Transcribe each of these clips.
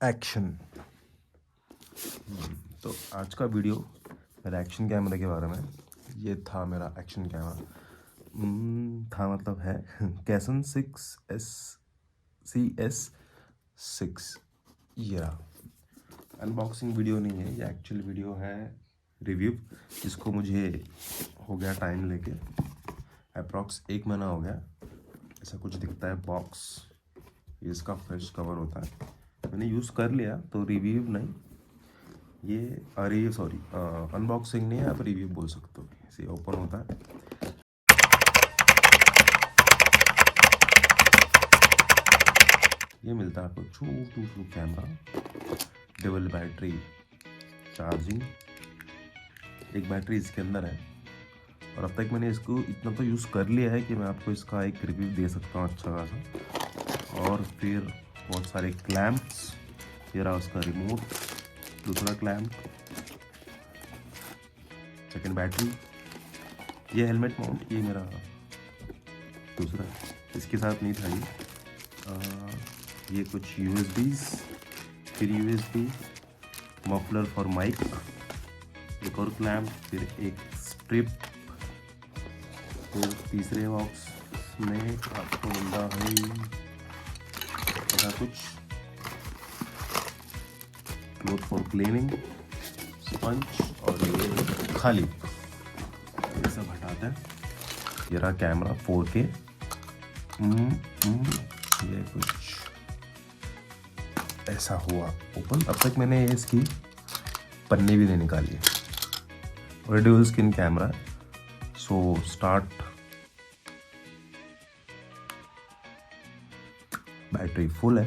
Action. तो आज का वीडियो मेरा एक्शन कैमरा के बारे में। ये था मेरा एक्शन कैमरा। था मतलब है कैसन 6S ये रहा। अनबॉक्सिंग वीडियो नहीं है ये, एक्चुअल वीडियो है रिव्यू, जिसको मुझे हो गया टाइम लेके अप्रॉक्स 1 महीना हो गया। ऐसा कुछ दिखता है बॉक्स, ये इसका फ्रेश कवर होता है। मैंने यूज़ कर लिया तो रिव्यू नहीं, ये अरे सॉरी अनबॉक्सिंग नहीं है, आप रिव्यू बोल सकते हो। इसे ओपन होता है, ये मिलता है आपको छोटू कैमरा, डबल बैटरी चार्जिंग, एक बैटरी इसके अंदर है। और अब तक मैंने इसको इतना तो यूज़ कर लिया है कि मैं आपको इसका एक रिव्यू दे सकता हूँ अच्छा खासा। और फिर बहुत सारे क्लैम्प्स, ये रहा उसका रिमोट, दूसरा क्लैम्प, सेकंड बैटरी, ये हेलमेट माउंट, ये मेरा दूसरा, इसके साथ नहीं था ये कुछ यूएसबीज, फिर यूएसबी, मफलर फॉर माइक, एक और क्लैम्प, फिर एक स्ट्रिप, फिर तीसरे बॉक्स में आपको मिल रहा है ऐसा कुछ क्लोथ फॉर क्लीनिंग, स्पंज, और ये खाली, ये सब हटाता है। ये रहा कैमरा 4K। ये कुछ ऐसा हुआ ओपन। अब तक मैंने इसकी पन्नी भी नहीं निकाली है। Radio skin camera, so start, battery full है।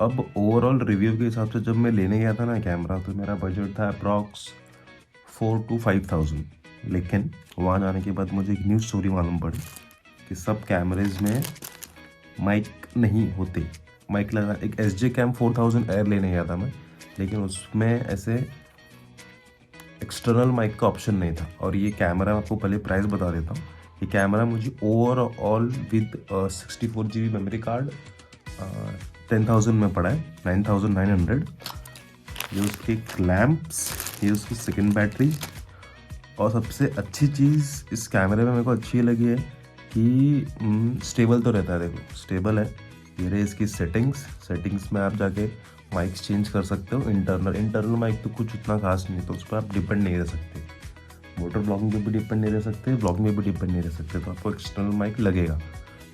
अब ओवरऑल रिव्यू के हिसाब से जब मैं लेने गया था ना कैमरा, तो मेरा बजट था अप्रॉक्स 4,000 to 5,000। लेकिन वहाँ जाने के बाद मुझे एक न्यूज़ स्टोरी मालूम पड़ी कि सब कैमरेज में माइक नहीं होते। माइक लगा, एक SJ कैम 4000 एयर लेने गया था मैं, लेकिन उसमें ऐसे एक्सटर्नल माइक का ऑप्शन नहीं था। और ये कैमरा, आपको पहले प्राइस बता देता हूँ। ये कैमरा मुझे overall with 64 GB memory card 10,000 में पड़ा है, 9,900। ये उसके क्लैम्प्स, ये उसकी सेकेंड बैटरी, और सबसे अच्छी चीज़ इस कैमरे में मेरे को अच्छी लगी है कि स्टेबल तो रहता है। देखो स्टेबल है। ये रहे इसकी सेटिंग्स में आप जाके माइक्स चेंज कर सकते हो। इंटरनल माइक तो कुछ उतना खास नहीं है, तो उस पर आप डिपेंड नहीं रह सकते। मोटर ब्लॉगिंग पे भी डिपेंड नहीं रह सकते, ब्लॉगिंग में भी डिपेंड नहीं रह सकते, तो आपको एक्सटर्नल माइक लगेगा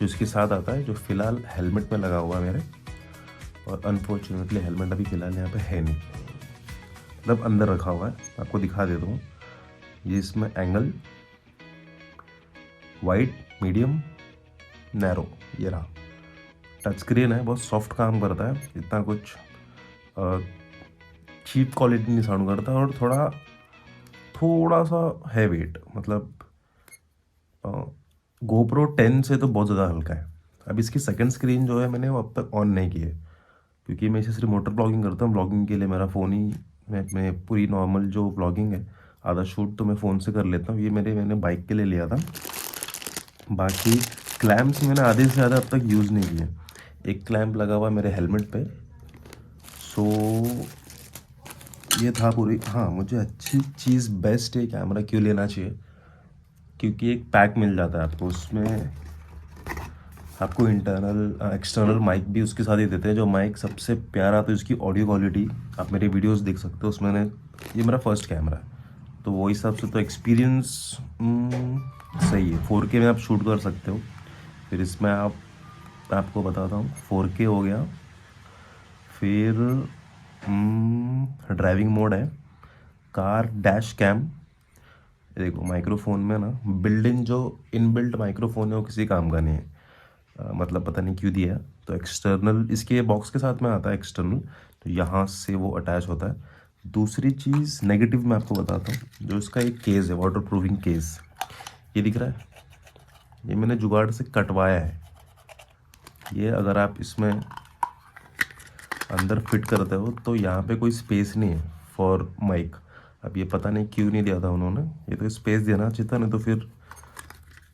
जो इसके साथ आता है, जो फिलहाल हेलमेट में लगा हुआ है मेरे। और अनफॉर्चुनेटली हेलमेट अभी फिलहाल यहाँ पे है नहीं, मतलब अंदर रखा हुआ है। आपको दिखा देता हूँ। ये इसमें एंगल वाइड, मीडियम, नैरो, ये रहा। टच स्क्रीन है, बहुत सॉफ्ट काम करता है, इतना कुछ चीप क्वालिटी नहीं साउंड करता। और थोड़ा सा है वेट, मतलब GoPro 10 से तो बहुत ज़्यादा हल्का है। अब इसकी सेकंड स्क्रीन जो है मैंने वो अब तक ऑन नहीं की है, क्योंकि मैं इसे सिर्फ मोटर ब्लॉगिंग करता हूँ। ब्लॉगिंग के लिए मेरा फ़ोन ही, मैं पूरी नॉर्मल जो ब्लॉगिंग है, आधा शूट तो मैं फ़ोन से कर लेता हूँ। ये मैंने बाइक के लिए लिया था। बाकी क्लैम्प्स मैंने आधे से ज़्यादा अब तक यूज़ नहीं किए। एक क्लैम्प लगा हुआ है मेरे हेलमेट पे। सो ये था पूरी। हाँ, मुझे अच्छी चीज़, बेस्ट है कैमरा क्यों लेना चाहिए, क्योंकि एक पैक मिल जाता है आपको, उसमें आपको इंटरनल एक्सटर्नल माइक भी उसके साथ ही देते हैं। जो माइक सबसे प्यारा तो इसकी ऑडियो क्वालिटी, आप मेरे वीडियोस देख सकते हो उसमें। ये मेरा फर्स्ट कैमरा है, तो वो हिसाब से तो एक्सपीरियंस सही है। 4K में आप शूट कर सकते हो। फिर इसमें आपको बताता हूँ, 4K हो गया। फिर ड्राइविंग मोड है, कार डैश कैम। देखो माइक्रोफोन में ना, बिल्डिंग जो इनबिल्ट माइक्रोफोन है वो किसी काम का नहीं है। मतलब पता नहीं क्यों दिया। तो एक्सटर्नल इसके बॉक्स के साथ में आता है एक्सटर्नल, तो यहाँ से वो अटैच होता है। दूसरी चीज़ नेगेटिव मैं आपको बताता हूँ, जो इसका एक केस है, वाटर प्रूफिंग केस, ये दिख रहा है, ये मैंने जुगाड़ से कटवाया है। ये अगर आप इसमें अंदर फिट करते हो तो यहाँ पे कोई स्पेस नहीं है फॉर माइक। अब ये पता नहीं क्यों नहीं दिया था उन्होंने, ये तो स्पेस देना चाहिए था, नहीं तो फिर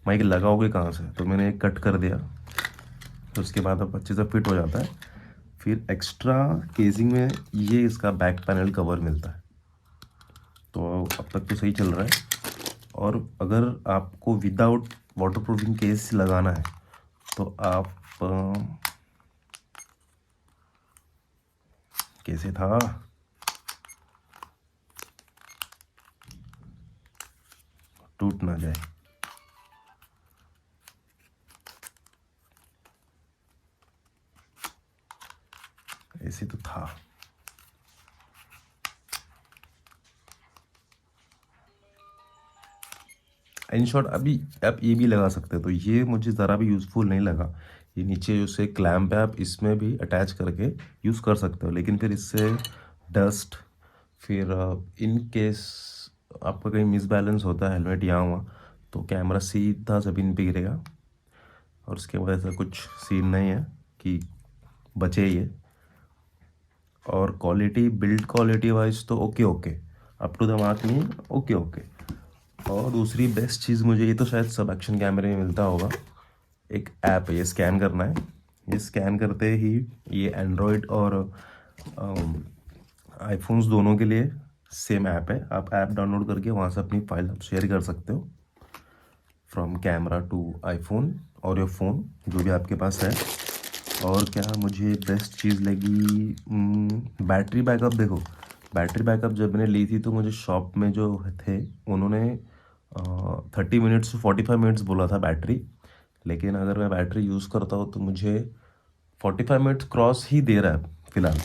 माइक लगाओगे कहाँ से। तो मैंने एक कट कर दिया, तो उसके बाद अब अच्छे से फिट हो जाता है। फिर एक्स्ट्रा केसिंग में ये इसका बैक पैनल कवर मिलता है। तो अब तक तो सही चल रहा है। और अगर आपको विदाउट वाटरप्रूफिंग केस लगाना है तो आप कैसे था, टूट ना जाए। ऐसे तो था। इन शॉर्ट अभी आप ये भी लगा सकते हो, तो ये मुझे ज़रा भी यूज़फुल नहीं लगा। ये नीचे जो से क्लैम्प है, आप इसमें भी अटैच करके यूज़ कर सकते हो, लेकिन फिर इससे डस्ट, फिर इन केस आपका कहीं मिसबैलेंस होता है हेलमेट यहाँ हुआ, तो कैमरा सीधा ज़मीन पे गिरेगा। और उसके बाद ऐसा कुछ सीन नहीं है कि बचे ये। और क्वालिटी, बिल्ड क्वालिटी वाइज तो okay okay, up to the mark नहीं है, ओके ओके। और दूसरी बेस्ट चीज़ मुझे, ये तो शायद सब एक्शन कैमरे में मिलता होगा, एक ऐप है, ये स्कैन करना है। ये स्कैन करते ही ये एंड्रॉयड और आईफोन्स दोनों के लिए सेम ऐप है। आप ऐप डाउनलोड करके वहाँ से अपनी फाइल आप शेयर कर सकते हो, फ्रॉम कैमरा टू आईफोन और योर फ़ोन, जो भी आपके पास है। और क्या मुझे बेस्ट चीज़ लगी, बैटरी बैकअप। देखो, बैटरी बैकअप जब मैंने ली थी तो मुझे शॉप में जो थे उन्होंने 30 मिनट्स 45 मिनट्स बोला था बैटरी। लेकिन अगर मैं बैटरी यूज़ करता हूँ तो मुझे 45 मिनट्स क्रॉस ही दे रहा है फ़िलहाल।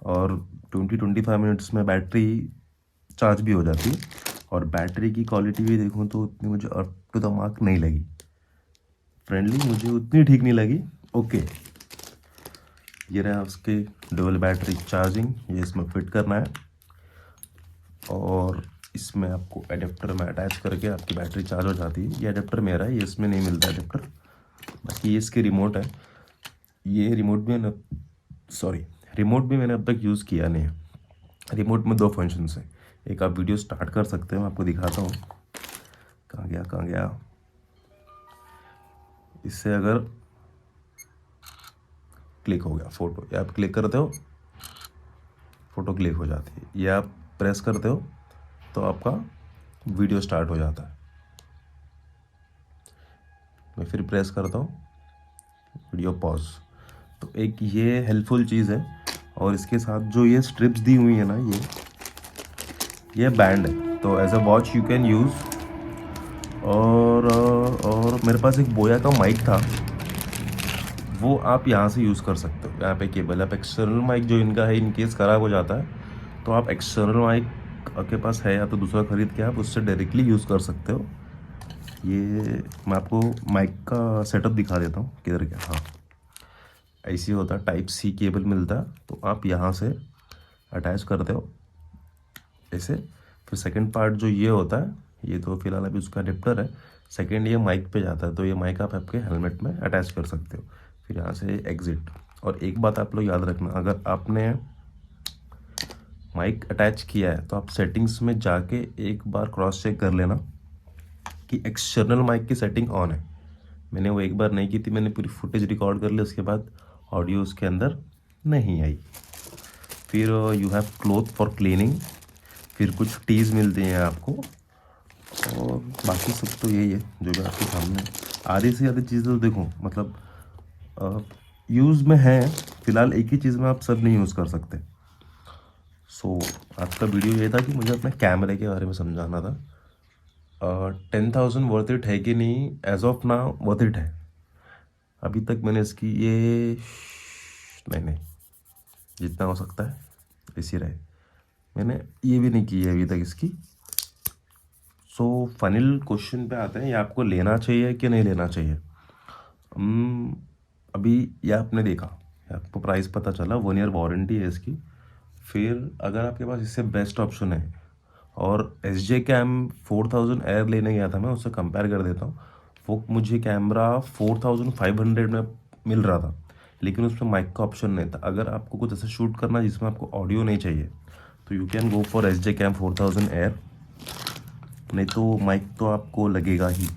और 20-25 मिनट्स में बैटरी चार्ज भी हो जाती है। और बैटरी की क्वालिटी भी देखूँ तो उतनी मुझे अप टू द मार्क नहीं लगी, फ्रेंडली मुझे उतनी ठीक नहीं लगी। ओके, ये रहा उसके डुअल बैटरी चार्जिंग, ये इसमें फिट करना है। और इसमें आपको एडेप्टर में अटैच करके आपकी बैटरी चार्ज हो जाती है। ये एडेप्टर मेरा है, ये इसमें नहीं मिलता एडेप्टर। बाकी ये इसकी रिमोट है। ये रिमोट भी मैंने रिमोट भी मैंने अब तक यूज़ किया नहीं है। रिमोट में 2 फंक्शंस हैं। एक, आप वीडियो स्टार्ट कर सकते हो, मैं आपको दिखाता हूँ। कहाँ गया। इससे अगर क्लिक हो गया फ़ोटो, या आप क्लिक करते हो फ़ोटो क्लिक हो जाती है, या आप प्रेस करते हो तो आपका वीडियो स्टार्ट हो जाता है। मैं फिर प्रेस करता हूँ, वीडियो पॉज। तो एक ये हेल्पफुल चीज़ है। और इसके साथ जो ये स्ट्रिप्स दी हुई है ना, ये बैंड है, तो as a watch you can use. और मेरे पास एक बोया का माइक था, वो आप यहाँ से यूज़ कर सकते हो। यहाँ पे केबल, आप एक्सटर्नल माइक जो इनका है, इन केस ख़राब हो जाता है तो आप एक्सटर्नल माइक आपके पास है या तो दूसरा ख़रीद के आप उससे डायरेक्टली यूज़ कर सकते हो। ये मैं आपको माइक का सेटअप दिखा देता हूँ किधर क्या। हाँ, ऐसे होता है, टाइप सी केबल मिलता है, तो आप यहाँ से अटैच करते हो ऐसे। फिर सेकंड पार्ट जो ये होता है, ये तो फिलहाल अभी उसका अडेप्टर है। सेकंड ये माइक पे जाता है, तो ये माइक आप आपके हेलमेट में अटैच कर सकते हो। फिर यहाँ से एग्ज़िट। और एक बात आप लोग याद रखना, अगर आपने माइक अटैच किया है तो आप सेटिंग्स में जाके एक बार क्रॉस चेक कर लेना कि एक्सटर्नल माइक की सेटिंग ऑन है। मैंने वो एक बार नहीं की थी, मैंने पूरी फुटेज रिकॉर्ड कर ली, उसके बाद ऑडियो उसके अंदर नहीं आई। फिर you have cloth for cleaning, फिर कुछ टीज़ मिलते हैं आपको। और बाकी सब तो यही है जो भी आपके सामने है। आधी से ज़्यादा चीज़ें तो देखो, मतलब यूज़ में है। फ़िलहाल एक ही चीज़ में आप सब नहीं यूज़ कर सकते। सो आज का वीडियो ये था कि मुझे अपने कैमरे के बारे में समझाना था। 10,000 वर्थ इट है कि नहीं, as of now worth it है। अभी तक मैंने इसकी ये नहीं, जितना हो सकता है इसी रहे, मैंने ये भी नहीं की है अभी तक इसकी। सो फाइनल क्वेश्चन पे आते हैं, ये आपको लेना चाहिए कि नहीं लेना चाहिए। अभी ये आपने देखा, आपको प्राइस पता चला, 1 ईयर वारंटी है इसकी। फिर अगर आपके पास इससे बेस्ट ऑप्शन है, और SJ कैम 4000 एयर लेने गया था मैं, उससे कंपेयर कर देता हूँ। वो मुझे कैमरा 4500 में मिल रहा था, लेकिन उसमें माइक का ऑप्शन नहीं था। अगर आपको कुछ ऐसा शूट करना जिसमें आपको ऑडियो नहीं चाहिए तो you can go for SJ cam 4000 air. नहीं तो माइक तो आपको लगेगा ही,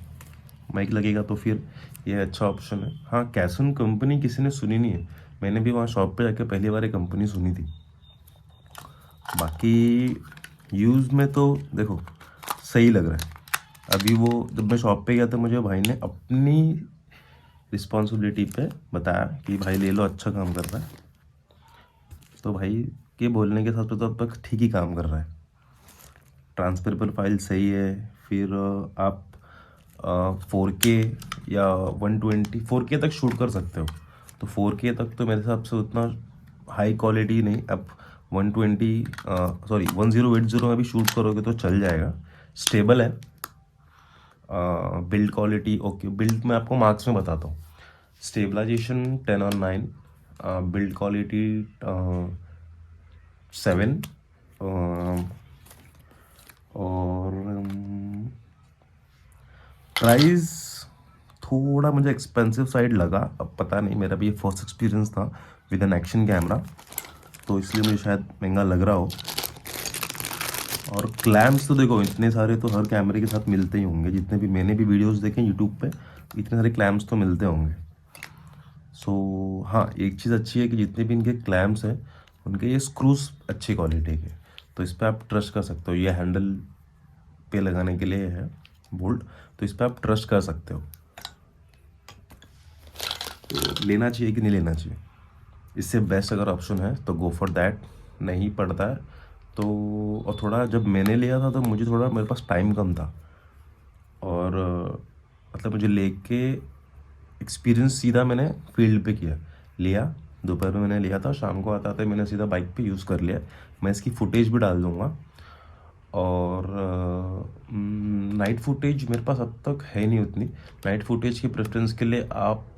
माइक लगेगा तो फिर ये अच्छा ऑप्शन है। हाँ, कैसन कंपनी किसी ने सुनी नहीं है, मैंने भी वहाँ शॉप पे जाके पहली बार एक कंपनी सुनी थी। बाकी यूज़ में तो देखो सही लग रहा है। अभी वो जब मैं शॉप पे गया था मुझे भाई ने अपनी रिस्पॉन्सिबिलिटी पे बताया कि भाई ले लो, अच्छा काम कर रहा है। तो भाई के बोलने के साथ तो अब तक ठीक ही काम कर रहा है। ट्रांसफरेबल फाइल सही है। फिर आप 4K या 120 4K तक शूट कर सकते हो। तो 4K तक तो मेरे हिसाब से उतना हाई क्वालिटी नहीं, अब 1080 में भी शूट करोगे तो चल जाएगा, स्टेबल है। बिल्ड क्वालिटी ओके, बिल्ड मैं आपको मार्क्स में बताता हूँ। स्टेबलाइजेशन 10/9, बिल्ड क्वालिटी 7, और प्राइस थोड़ा मुझे एक्सपेंसिव साइड लगा। अब पता नहीं, मेरा भी ये फर्स्ट एक्सपीरियंस था विद एन एक्शन कैमरा, तो इसलिए मुझे शायद महंगा लग रहा हो। और क्लैम्प्स तो देखो इतने सारे तो हर कैमरे के साथ मिलते ही होंगे, जितने भी मैंने भी वीडियोस देखे यूट्यूब पे, इतने सारे क्लैम्प्स तो मिलते होंगे। सो हाँ, एक चीज़ अच्छी है कि जितने भी इनके क्लैम्प्स हैं उनके ये स्क्रूज अच्छी क्वालिटी के, तो इस पर आप ट्रस्ट कर सकते हो। ये हैंडल पे लगाने के लिए है बोल्ट, तो इस पर आप ट्रस्ट कर सकते हो। तो लेना चाहिए कि नहीं लेना चाहिए, इससे बेस्ट अगर ऑप्शन है तो गो फॉर दैट। नहीं पड़ता है तो, और थोड़ा जब मैंने लिया था तो मुझे थोड़ा, मेरे पास टाइम कम था, और मतलब मुझे लेके एक्सपीरियंस सीधा मैंने फील्ड पे किया, लिया दोपहर में मैंने लिया था, शाम को आता था मैंने सीधा बाइक पे यूज़ कर लिया। मैं इसकी फुटेज भी डाल दूँगा। और नाइट फुटेज मेरे पास अब तक है नहीं उतनी। नाइट फुटेज की प्रेफरेंस के लिए आप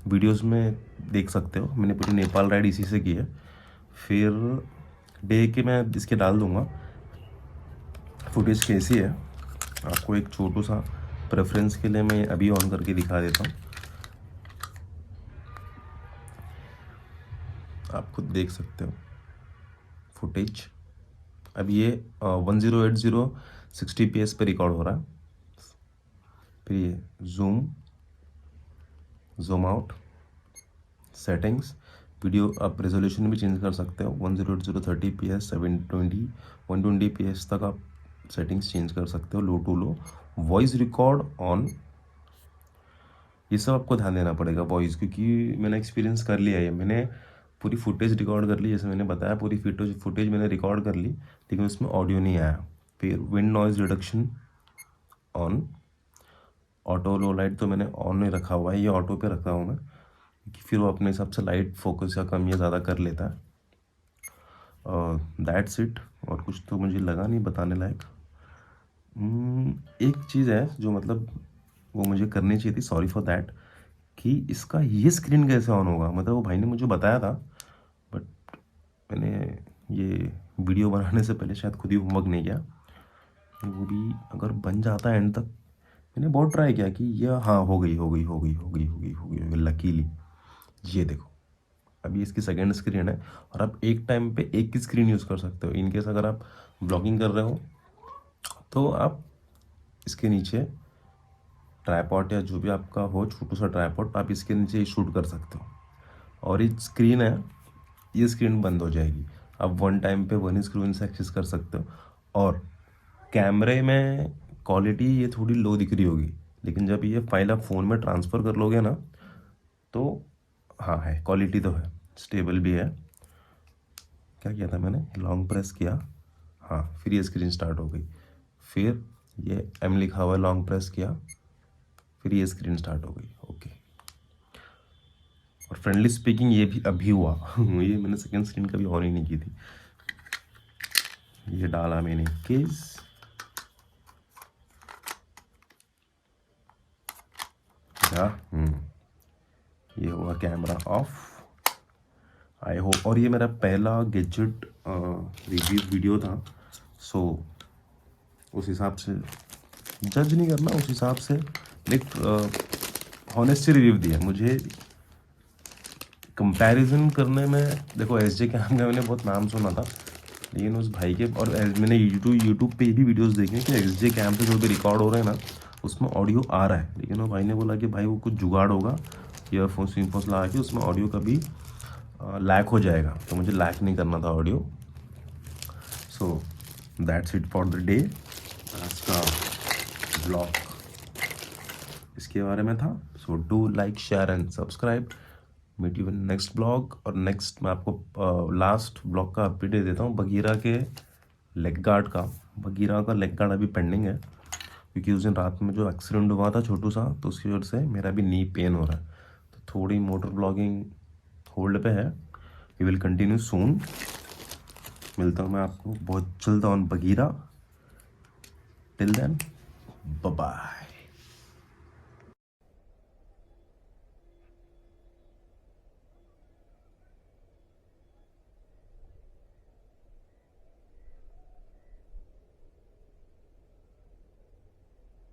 वीडियोस में देख सकते हो, मैंने पूरी नेपाल राइड इसी से की है। फिर डे के मैं इसके डाल दूँगा फुटेज कैसी है। आपको एक छोटू सा प्रेफरेंस के लिए मैं अभी ऑन करके दिखा देता हूँ, आप खुद देख सकते हो फुटेज। अब ये 1080 60 fps पे रिकॉर्ड हो रहा है। फिर ये जूम आउट, सेटिंग्स, वीडियो आप रेजोल्यूशन भी चेंज कर सकते हो। 1080 30 fps 720 120 fps तक आप सेटिंग्स चेंज कर सकते हो, low to low. Voice record on, ये सब आपको ध्यान देना पड़ेगा वॉइस, क्योंकि मैंने एक्सपीरियंस कर लिया है। मैंने पूरी फुटेज रिकॉर्ड कर ली, जैसे मैंने बताया पूरी फुटेज मैंने रिकॉर्ड कर ली, लेकिन उसमें ऑडियो नहीं आया। फिर wind noise reduction on, auto low light तो मैंने ऑन नहीं रखा हुआ है, ये ऑटो पे रखा हूँ मैं, क्योंकि फिर वो अपने हिसाब से लाइट फोकस या कम या ज़्यादा कर लेता है। दैट्स इट, और कुछ तो मुझे लगा नहीं बताने लायक। एक चीज़ है जो मतलब वो मुझे करनी चाहिए थी, सॉरी फॉर दैट, कि इसका ये स्क्रीन कैसे ऑन होगा। मतलब वो भाई ने मुझे बताया था, बट मैंने ये वीडियो बनाने से पहले शायद खुद ही होमवर्क नहीं किया। वो भी अगर बन जाता है एंड तक, मैंने बहुत ट्राई किया कि ये हाँ हो गई लकीली। ये देखो, अभी इसकी सेकेंड स्क्रीन है, और आप एक टाइम पे एक ही स्क्रीन यूज़ कर सकते हो। इनकेस अगर आप ब्लॉगिंग कर रहे हो तो आप इसके नीचे ट्राइपॉड या जो भी आपका हो छोटू सा ट्राइपॉड, आप इसके नीचे शूट कर सकते हो। और ये स्क्रीन है, ये स्क्रीन बंद हो जाएगी, आप वन टाइम पे वन ही स्क्रीन से एक्सेस कर सकते हो। और कैमरे में क्वालिटी ये थोड़ी लो दिख रही होगी, लेकिन जब ये फाइल आप फ़ोन में ट्रांसफ़र कर लोगे ना, तो हाँ है, क्वालिटी तो है, स्टेबल भी है। क्या किया था मैंने, लॉन्ग प्रेस किया, हाँ, फिर ये स्क्रीन स्टार्ट हो गई। फिर ये एम लिखा हुआ है, लॉन्ग प्रेस किया, फिर ये स्क्रीन स्टार्ट हो गई। ओके, और फ्रेंडली स्पीकिंग ये भी अभी हुआ ये मैंने सेकंड स्क्रीन कभी ऑन ही नहीं की थी। ये डाला मैंने केस, क्या ये हुआ कैमरा ऑफ। आई होप, और ये मेरा पहला गैजेट रिव्यू वीडियो था, सो उस हिसाब से जज नहीं करना, उस हिसाब से एक हॉनेस्टी रिव्यू दिया मुझे। कंपैरिजन करने में देखो, एसजे कैम का मैंने बहुत नाम सुना था, लेकिन उस भाई के, और मैंने यूट्यूब पे भी वीडियोस देखे कि एसजे कैम से जो भी रिकॉर्ड हो रहे हैं ना, उसमें ऑडियो आ रहा है, लेकिन वो भाई ने बोला कि भाई वो कुछ जुगाड़ होगा, ईयरफोन्स वीयरफोन्स लगा के उसमें ऑडियो का भी लैक हो जाएगा, तो मुझे लैक नहीं करना था audio. So that's it for the day. आज का ब्लॉग इसके बारे में था। So do like share and subscribe. Meet you in next blog. और नेक्स्ट मैं आपको लास्ट ब्लॉग का अपडेट दे देता हूँ बगीरा के लेग गार्ड का। बगीरा का लेग गार्ड अभी पेंडिंग है, क्योंकि उस दिन रात में जो एक्सीडेंट हुआ था छोटू सा, तो उसकी वजह से मेरा भी नी पेन हो रहा है, तो थोड़ी मोटर ब्लॉगिंग होल्ड पे है। We will continue soon. मिलता हूँ मैं आपको बहुत जल्द on Bagheera. Till then bye bye.